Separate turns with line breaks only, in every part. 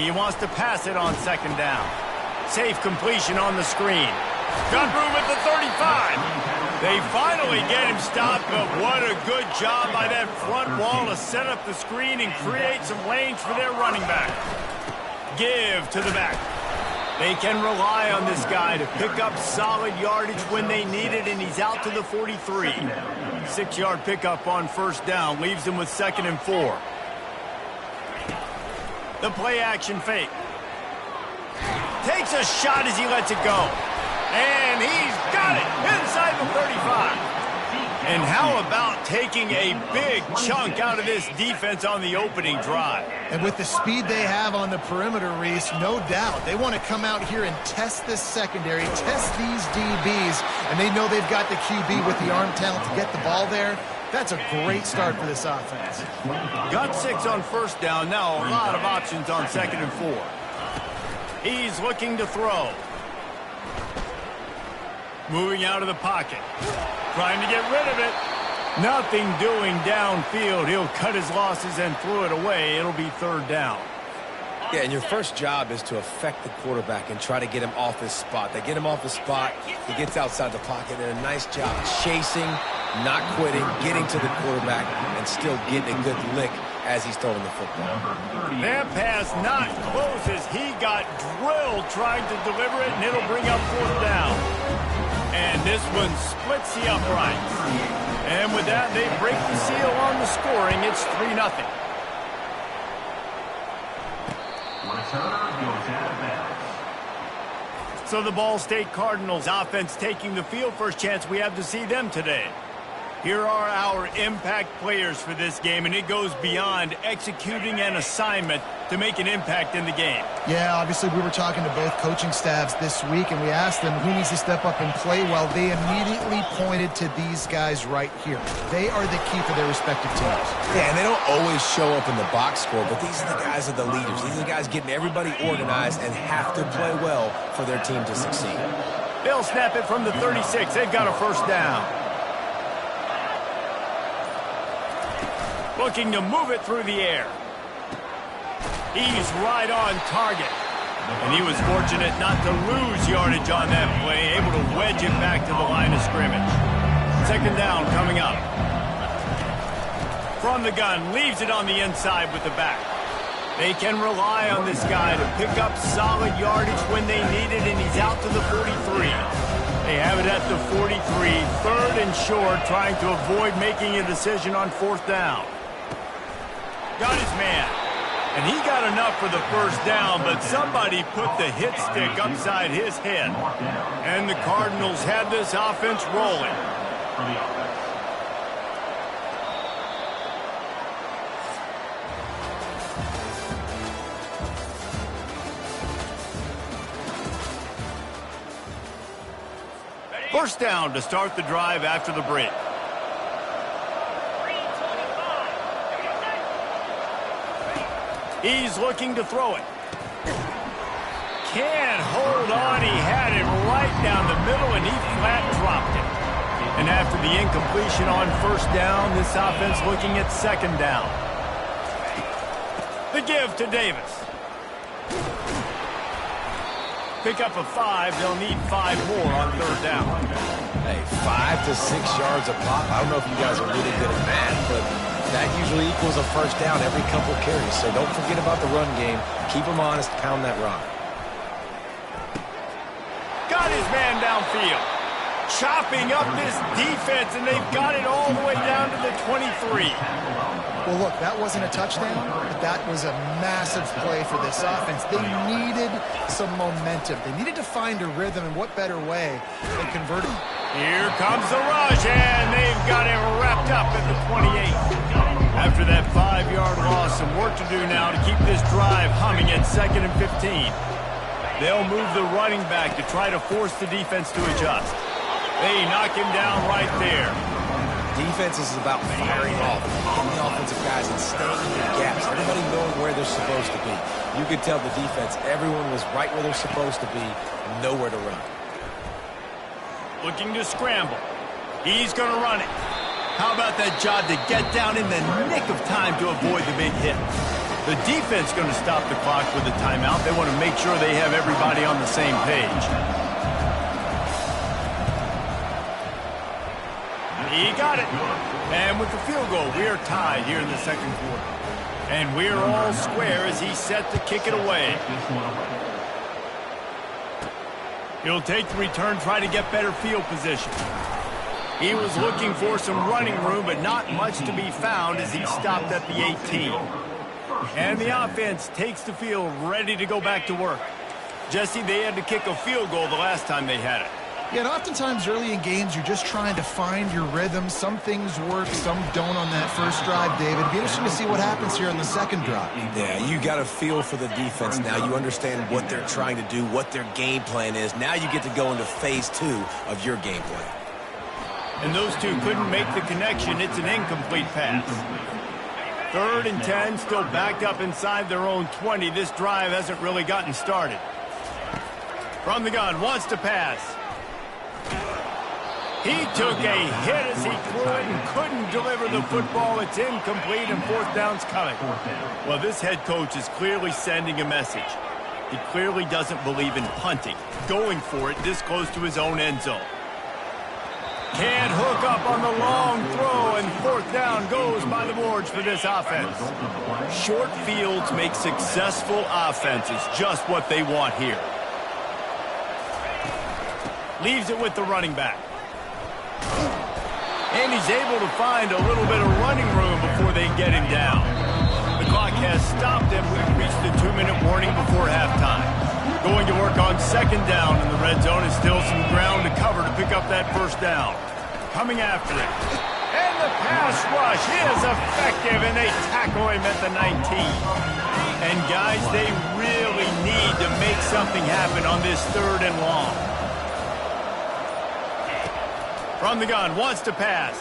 He wants to pass it on second down. Safe completion on the screen. Got room at the 35. They finally get him stopped, but what a good job by that front wall to set up the screen and create some lanes for their running back. Give to the back. They can rely on this guy to pick up solid yardage when they need it, and he's out to the 43. 6-yard pickup on first down leaves them with 2nd and 4. The play-action fake. Takes a shot as he lets it go. And he's got it inside the 35. And how about taking a big chunk out of this defense on the opening drive?
And with the speed they have on the perimeter, Reese, no doubt they want to come out here and test this secondary, test these DBs, and they know they've got the QB with the arm talent to get the ball there. That's a great start for this offense.
Got 6 on first down. Now a lot of options on 2nd and 4. He's looking to throw. Moving out of the pocket. Trying to get rid of it. Nothing doing downfield. He'll cut his losses and throw it away. It'll be 3rd down.
Yeah, and your first job is to affect the quarterback and try to get him off his spot. They get him off his spot. He gets outside the pocket, and a nice job chasing, not quitting, getting to the quarterback, and still getting a good lick as he's throwing the football.
That pass not close as he got drilled trying to deliver it, and it'll bring up 4th down. And this one splits the uprights. And with that, they break the seal on the scoring. It's 3-0. So the Ball State Cardinals offense taking the field. First chance we have to see them today. Here are our impact players for this game, and it goes beyond executing an assignment to make an impact in the game.
Yeah, obviously we were talking to both coaching staffs this week, and we asked them who needs to step up and play well. They immediately pointed to these guys right here. They are the key for their respective teams.
Yeah, and they don't always show up in the box score, but these are the guys that are the leaders. These are the guys getting everybody organized and have to play well for their team to succeed.
They'll snap it from the 36. They've got a first down. Looking to move it through the air. He's right on target. And he was fortunate not to lose yardage on that play, able to wedge it back to the line of scrimmage. 2nd down coming up. From the gun, leaves it on the inside with the back. They can rely on this guy to pick up solid yardage when they need it, and he's out to the 43. They have it at the 43, 3rd and short, trying to avoid making a decision on 4th down. Got his man, and he got enough for the first down, but somebody put the hit stick upside his head. And the Cardinals have this offense rolling. First down to start the drive after the break. He's looking to throw it. Can't hold on. He had it right down the middle, and he flat dropped it. And after the incompletion on first down, this offense looking at 2nd down. The give to Davis. Pick up a 5. They'll need 5 more on 3rd down.
Hey, 5 to 6 yards a pop. I don't know if you guys are really good at math, but that usually equals a first down every couple carries. So don't forget about the run game. Keep them honest. Pound that rock.
Got his man downfield. Chopping up this defense, and they've got it all the way down to the 23.
Well, look, that wasn't a touchdown, but that was a massive play for this offense. They needed some momentum. They needed to find a rhythm, and what better way than converting.
Here comes the rush, and they've got him wrapped up at the 28. After that 5-yard loss, some work to do now to keep this drive humming at 2nd and 15. They'll move the running back to try to force the defense to adjust. They knock him down right there.
Defense is about firing off, hitting the offensive guys and staying in the gaps. Everybody knowing where they're supposed to be. You could tell the defense, everyone was right where they're supposed to be, nowhere to run.
Looking to scramble. He's going to run it. How about that job to get down in the nick of time to avoid the big hit? The defense going to stop the clock with a timeout. They want to make sure they have everybody on the same page. He got it. And with the field goal, we are tied here in the second quarter. And we're all square as he's set to kick it away. He'll take the return, try to get better field position. He was looking for some running room, but not much to be found as he stopped at the 18. And the offense takes the field ready to go back to work. Jesse, they had to kick a field goal the last time they had it.
Yeah, and oftentimes early in games, you're just trying to find your rhythm. Some things work, some don't on that first drive, David. It'd be interesting to see what happens here on the second drive.
Yeah, you got a feel for the defense now. You understand what they're trying to do, what their game plan is. Now you get to go into phase 2 of your game plan.
And those two couldn't make the connection. It's an incomplete pass. 3rd and 10, still backed up inside their own 20. This drive hasn't really gotten started. From the gun, wants to pass. He took a hit as he threw it and couldn't deliver the football. It's incomplete and 4th down's coming. Well, this head coach is clearly sending a message. He clearly doesn't believe in punting, going for it this close to his own end zone. Can't hook up on the long throw, and 4th down goes by the boards for this offense. Short fields make successful offenses just what they want here. Leaves it with the running back. And he's able to find a little bit of running room before they get him down. The clock has stopped and we've reached the 2-minute warning before halftime. Going to work on 2nd down in the red zone is still some ground to cover to pick up that 1st down. Coming after it. And the pass rush is effective, and they tackle him at the 19. And guys, they really need to make something happen on this 3rd and long. From the gun, wants to pass.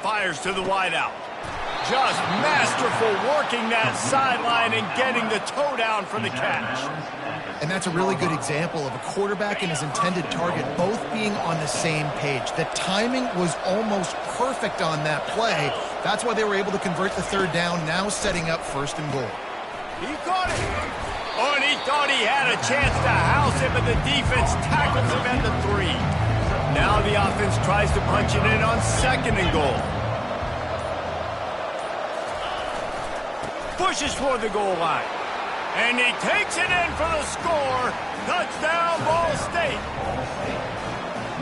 Fires to the wideout. Just masterful working that sideline and getting the toe down for the catch.
And that's a really good example of a quarterback and his intended target both being on the same page. The timing was almost perfect on that play. That's why they were able to convert the 3rd down, now setting up 1st and goal.
He caught it. Oh, and he thought he had a chance to house it, but the defense tackles him at the 3. Now the offense tries to punch it in on 2nd and goal. Pushes for the goal line. And he takes it in for the score. Touchdown, Ball State.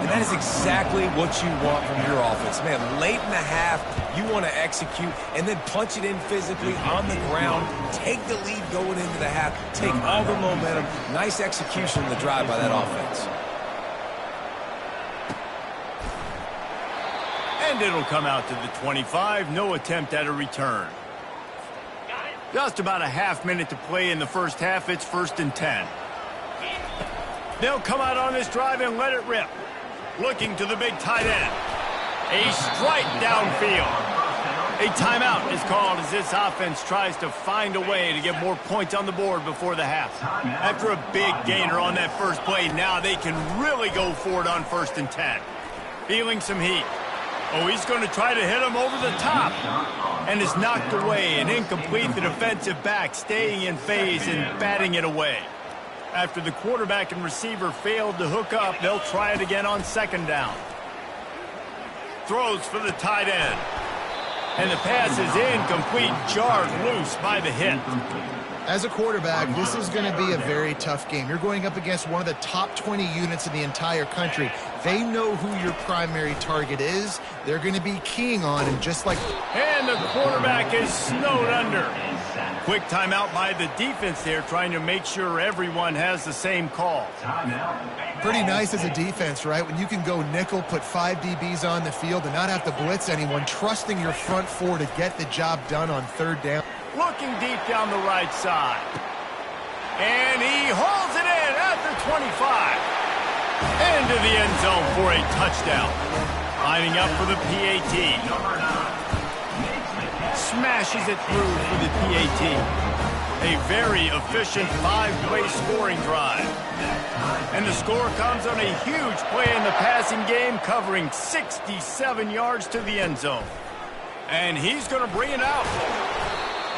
And that is exactly what you want from your offense. Man, late in the half, you want to execute and then punch it in physically on the ground. Take the lead going into the half. Take all the momentum. Nice execution in the drive by that offense.
And it'll come out to the 25. No attempt at a return. Just about a half-minute to play in the first half. It's 1st and 10. They'll come out on this drive and let it rip. Looking to the big tight end. A strike downfield. A timeout is called as this offense tries to find a way to get more points on the board before the half. After a big gainer on that first play, now they can really go for it on 1st and 10. Feeling some heat. Oh, he's going to try to hit him over the top. And is knocked away and incomplete. The defensive back staying in phase and batting it away. After the quarterback and receiver failed to hook up, they'll try it again on 2nd down. Throws for the tight end. And the pass is incomplete, jarred loose by the hit.
As a quarterback, this is going to be a very tough game. You're going up against one of the top 20 units in the entire country. They know who your primary target is. They're going to be keying on him just like...
And the quarterback is snowed under. Quick timeout by the defense there, trying to make sure everyone has the same call.
Pretty nice as a defense, right? When you can go nickel, put 5 DBs on the field and not have to blitz anyone, trusting your front 4 to get the job done on 3rd down.
Looking deep down the right side. And he hauls it in at the 25. Into the end zone for a touchdown. Lining up for the PAT. Smashes it through for the PAT. A very efficient 5-play scoring drive. And the score comes on a huge play in the passing game, covering 67 yards to the end zone. And he's going to bring it out.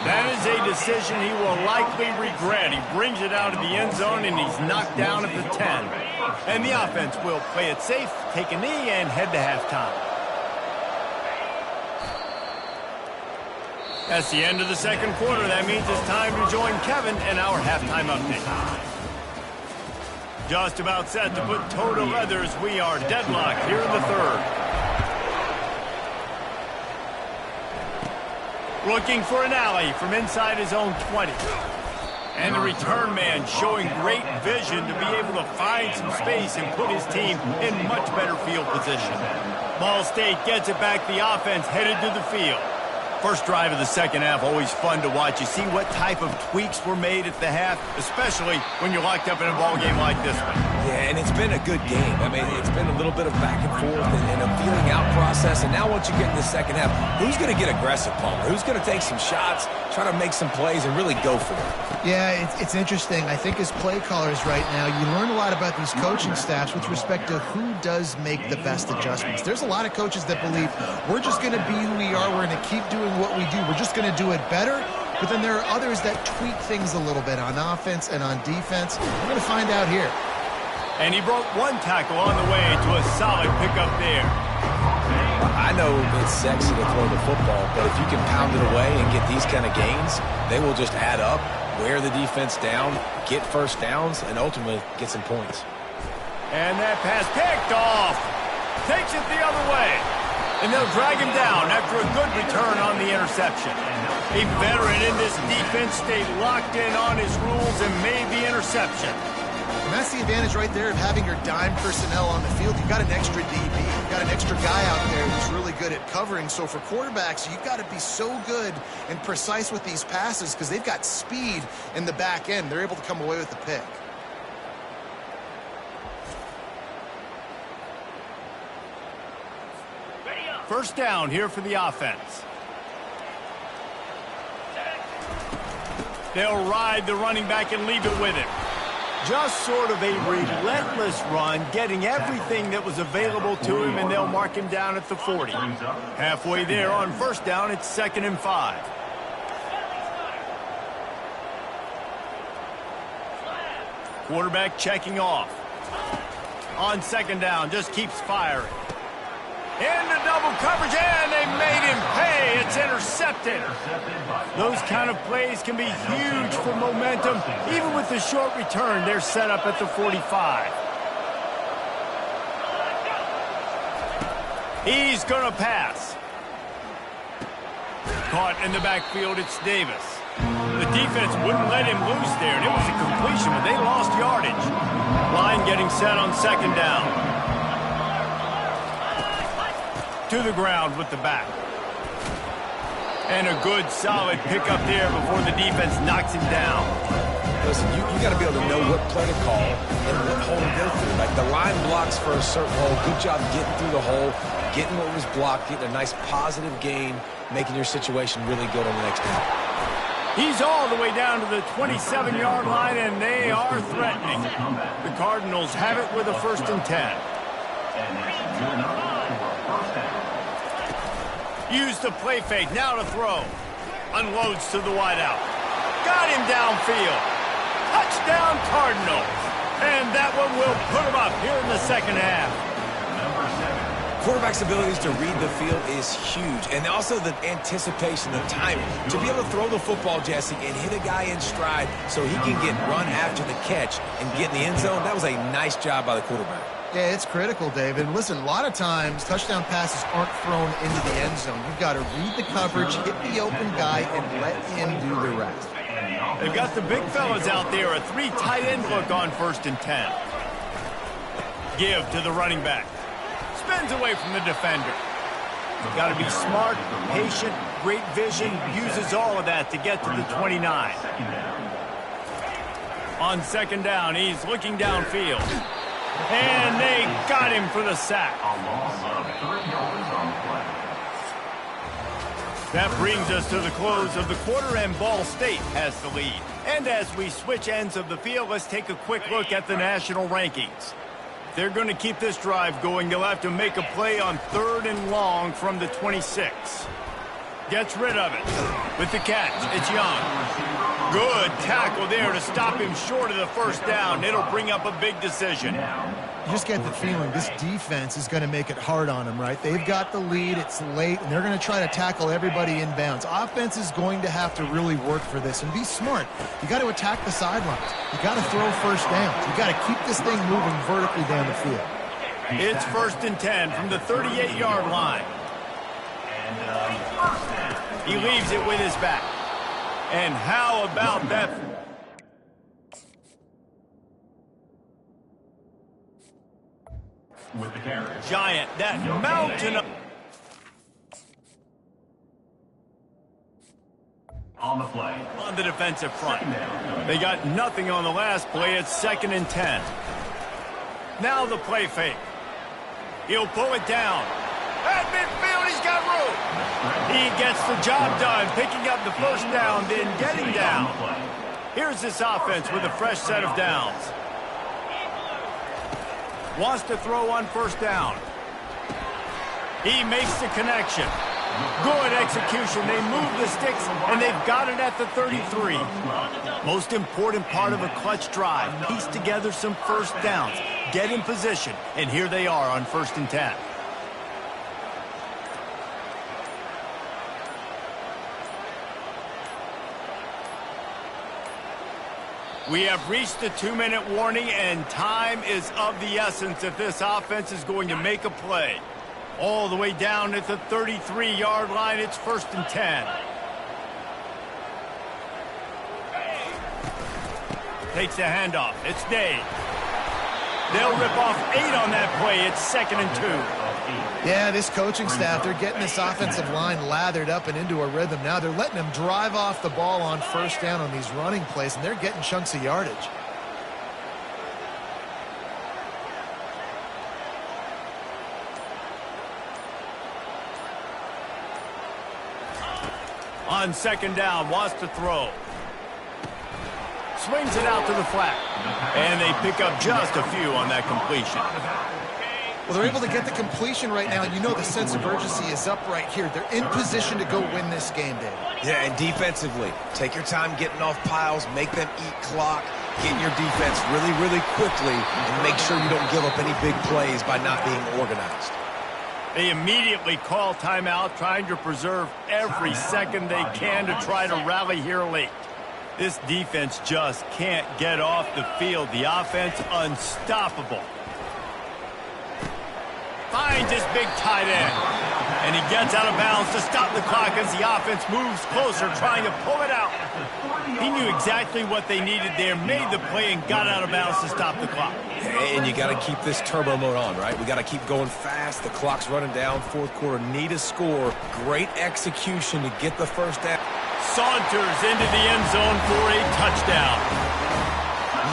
That is a decision he will likely regret. He brings it out of the end zone, and he's knocked down at the 10. And the offense will play it safe, take a knee, and head to halftime. That's the end of the second quarter. That means it's time to join Kevin in our halftime update. Just about set to put toe to leathers. We are deadlocked here in the third. Looking for an alley from inside his own 20. And the return man showing great vision to be able to find some space and put his team in much better field position. Ball State gets it back. The offense headed to the field. First drive of the second half, always fun to watch. You see what type of tweaks were made at the half, especially when you're locked up in a ball game like this one.
Yeah, and it's been a good game. I mean, it's been a little bit of back and forth and a feeling out process. And now once you get in the second half, who's going to get aggressive, Palmer? Who's going to take some shots, try to make some plays, and really go for it?
Yeah, it's interesting. I think as play callers right now, you learn a lot about these coaching staffs with respect to who does make the best adjustments. There's a lot of coaches that believe we're just going to be who we are. We're going to keep doing what we do. We're just going to do it better. But then there are others that tweak things a little bit on offense and on defense. We're going to find out here.
And he broke one tackle on the way to a solid pickup there.
I know it's sexy to throw the football, but if you can pound it away and get these kind of gains, they will just add up, wear the defense down, get first downs, and ultimately get some points.
And that pass picked off. Takes it the other way. And they'll drag him down after a good return on the interception. A veteran in this defense stayed locked in on his rules and made the interception.
And that's the advantage right there of having your dime personnel on the field. You've got an extra DB. You've got an extra guy out there who's really good at covering. So for quarterbacks, you've got to be so good and precise with these passes because they've got speed in the back end. They're able to come away with the pick.
First down here for the offense. They'll ride the running back and leave it with him. Just sort of a relentless run, getting everything that was available to him, and they'll mark him down at the 40. Halfway there on first down, it's 2nd and 5. Quarterback checking off. On second down, just keeps firing. Into double coverage, and they made him pay. It's intercepted. Those kind of plays can be huge for momentum. Even with the short return, they're set up at the 45. He's going to pass. Caught in the backfield, it's Davis. The defense wouldn't let him loose there, and it was a completion, but they lost yardage. Line getting set on second down. To the ground with the back. And a good, solid pickup there before the defense knocks him down.
Listen, you got to be able to know what play to call and what hole to go through. Like the line blocks for a certain hole. Good job getting through the hole, getting what was blocked, getting a nice positive gain, making your situation really good on the next down.
He's all the way down to the 27-yard line, and they are threatening. The Cardinals have it with a 1st and 10. Use the play fake, now to throw. Unloads to the wideout. Got him downfield. Touchdown Cardinals. And that one will put him up here in the second half.
Quarterback's abilities to read the field is huge. And also the anticipation, the timing. To be able to throw the football, Jesse, and hit a guy in stride so he can get run after the catch and get in the end zone, that was a nice job by the quarterback.
Yeah, it's critical, David. Listen, a lot of times touchdown passes aren't thrown into the end zone. You've got to read the coverage, hit the open guy, and let him do the rest.
They've got the big fellas out there. A 3 tight end look on 1st and 10. Give to the running back. Spins away from the defender. You've got to be smart, patient, great vision. Uses all of that to get to the 29. On second down, he's looking downfield. And they got him for the sack. That brings us to the close of the quarter, and Ball State has the lead. And as we switch ends of the field, let's take a quick look at the national rankings. If they're going to keep this drive going, they'll have to make a play on 3rd and long from the 26. Gets rid of it. With the catch, it's Young. Good tackle there to stop him short of the first down. It'll bring up a big decision.
You just get the feeling this defense is going to make it hard on them, right? They've got the lead, it's late, and they're going to try to tackle everybody inbounds. Offense is going to have to really work for this and be smart. You got to attack the sidelines. You got to throw first downs. You got to keep this thing moving vertically down the field.
It's 1st and 10 from the 38-yard line. He leaves it with his back. And how about that?
With the carry.
Giant, that mountain of...
On the play.
On the defensive front. They got nothing on the last play. It's 2nd and 10. Now the play fake. He'll pull it down. At midfield, he's got room. He gets the job done, picking up the first down, then getting down. Here's this offense with a fresh set of downs. Wants to throw on first down. He makes the connection. Good execution. They move the sticks, and they've got it at the 33. Most important part of a clutch drive. Piece together some first downs. Get in position, and here they are on 1st and 10. We have reached the 2-minute warning, and time is of the essence if this offense is going to make a play. All the way down at the 33-yard line, it's 1st and 10. Takes the handoff. It's Dave. They'll rip off 8 on that play. It's 2nd and 2.
Yeah, this coaching staff, they're getting this offensive line lathered up and into a rhythm. Now they're letting them drive off the ball on first down on these running plays, and they're getting chunks of yardage.
On 2nd down, wants to throw. Swings it out to the flat. And they pick up just a few on that completion.
Well, they're able to get the completion right now, and you know the sense of urgency is up right here. They're in position to go win this game, Dave.
Yeah, and defensively, take your time getting off piles, make them eat clock, get your defense really, really quickly, and make sure you don't give up any big plays by not being organized.
They immediately call timeout, trying to preserve every second they can to try to rally here late. This defense just can't get off the field. The offense unstoppable. Finds his big tight end. And he gets out of bounds to stop the clock as the offense moves closer, trying to pull it out. He knew exactly what they needed there, made the play, and got out of bounds to stop the clock.
And you got to keep this turbo mode on, right? We got to keep going fast. The clock's running down. 4th quarter, need a score. Great execution to get the first down.
Saunters into the end zone for a touchdown.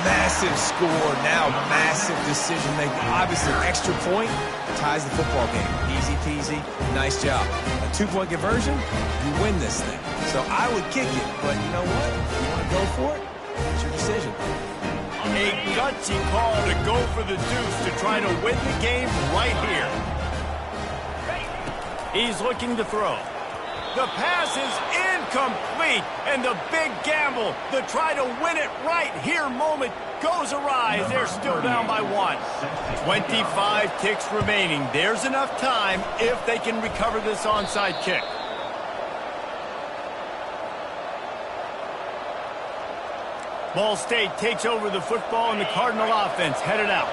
Massive score, now massive decision making. Obviously, extra point ties the football game. Easy peasy, nice job. A 2-point conversion, you win this thing. So I would kick it, but you know what? If you want to go for it, it's your decision.
A gutsy call to go for the deuce to try to win the game right here. He's looking to throw. The pass is incomplete, and the big gamble, the try to win it right here moment goes awry as they're still down by 1. 25 ticks remaining. There's enough time if they can recover this onside kick. Ball State takes over the football, and the Cardinal offense headed out.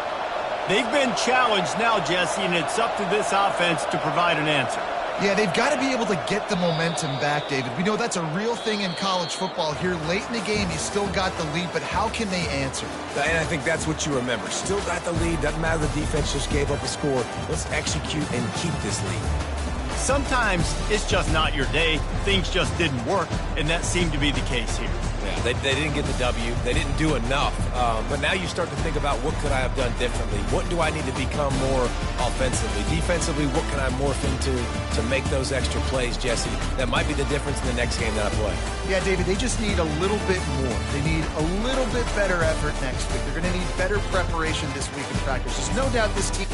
They've been challenged now, Jesse, and it's up to this offense to provide an answer.
Yeah, they've got to be able to get the momentum back, David. We know that's a real thing in college football. Here late in the game, you still got the lead, but how can they answer?
And I think that's what you remember. Still got the lead. Doesn't matter the defense just gave up a score. Let's execute and keep this lead.
Sometimes it's just not your day. Things just didn't work, and that seemed to be the case here.
Yeah, they didn't get the W. They didn't do enough. But now you start to think about what could I have done differently? What do I need to become more offensively? Defensively, what can I morph into to make those extra plays, Jesse? That might be the difference in the next game that I play.
Yeah, David, they just need a little bit more. They need a little bit better effort next week. They're going to need better preparation this week in practice. There's no doubt this team...